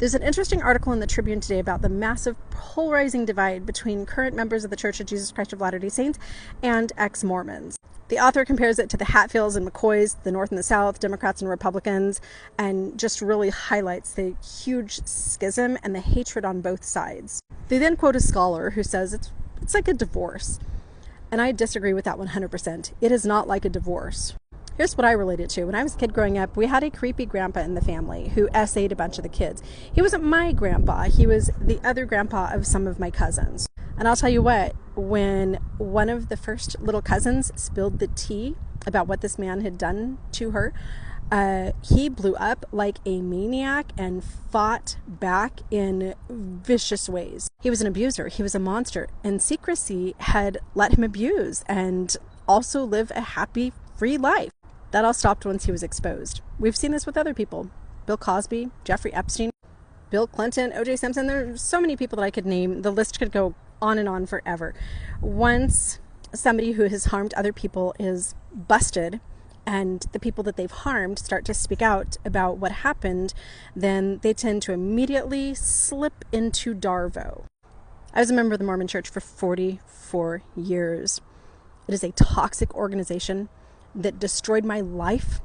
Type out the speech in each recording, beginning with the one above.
There's an interesting article in the Tribune today about the massive polarizing divide between current members of the Church of Jesus Christ of Latter-day Saints and ex-Mormons. The author compares it to the Hatfields and McCoys, the North and the South, Democrats and Republicans, and just really highlights the huge schism and the hatred on both sides. They then quote a scholar who says it's like a divorce. And I disagree with that 100%. It is not like a divorce. Here's what I related to. When I was a kid growing up, we had a creepy grandpa in the family who essayed a bunch of the kids. He wasn't my grandpa. He was the other grandpa of some of my cousins. And I'll tell you what, when one of the first little cousins spilled the tea about what this man had done to her, he blew up like a maniac and fought back in vicious ways. He was an abuser. He was a monster. And secrecy had let him abuse and also live a happy, free life. That all stopped once he was exposed. We've seen this with other people. Bill Cosby, Jeffrey Epstein, Bill Clinton, O.J. Simpson. There's so many people that I could name. The list could go on and on forever. Once somebody who has harmed other people is busted and the people that they've harmed start to speak out about what happened, then they tend to immediately slip into Darvo. I was a member of the Mormon Church for 44 years. It is a toxic organization that destroyed my life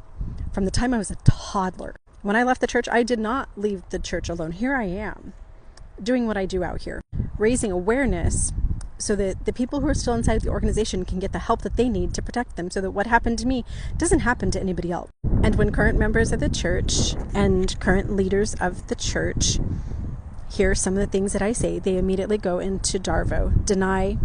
from the time I was a toddler. When I left the church, I did not leave the church alone. Here I am, doing what I do out here, raising awareness so that the people who are still inside the organization can get the help that they need to protect them, so that what happened to me doesn't happen to anybody else. And when current members of the church and current leaders of the church hear some of the things that I say, they immediately go into Darvo, deny,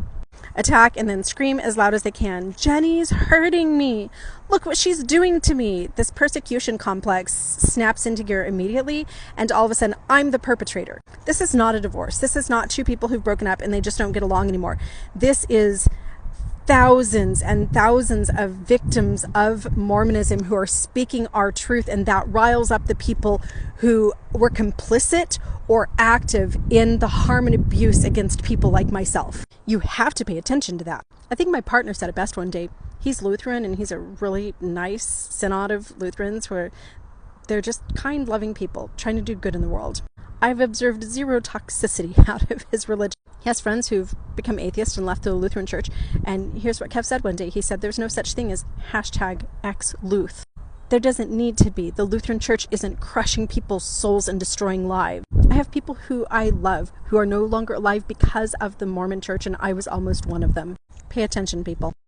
attack, and then scream as loud as they can, "Jenny's hurting me. Look what she's doing to me." This persecution complex snaps into gear immediately, and all of a sudden, I'm the perpetrator. This is not a divorce. This is not two people who've broken up and they just don't get along anymore. This is thousands and thousands of victims of Mormonism who are speaking our truth, and that riles up the people who were complicit or active in the harm and abuse against people like myself. You have to pay attention to that. I think my partner said it best one day. He's Lutheran, and he's a really nice synod of Lutherans where they're just kind, loving people trying to do good in the world. I've observed zero toxicity out of his religion. He has friends who've become atheists and left the Lutheran church. And here's what Kev said one day. He said, "There's no such thing as #ex-Luth. There doesn't need to be. The Lutheran church isn't crushing people's souls and destroying lives." I have people who I love who are no longer alive because of the Mormon church, and I was almost one of them. Pay attention, people.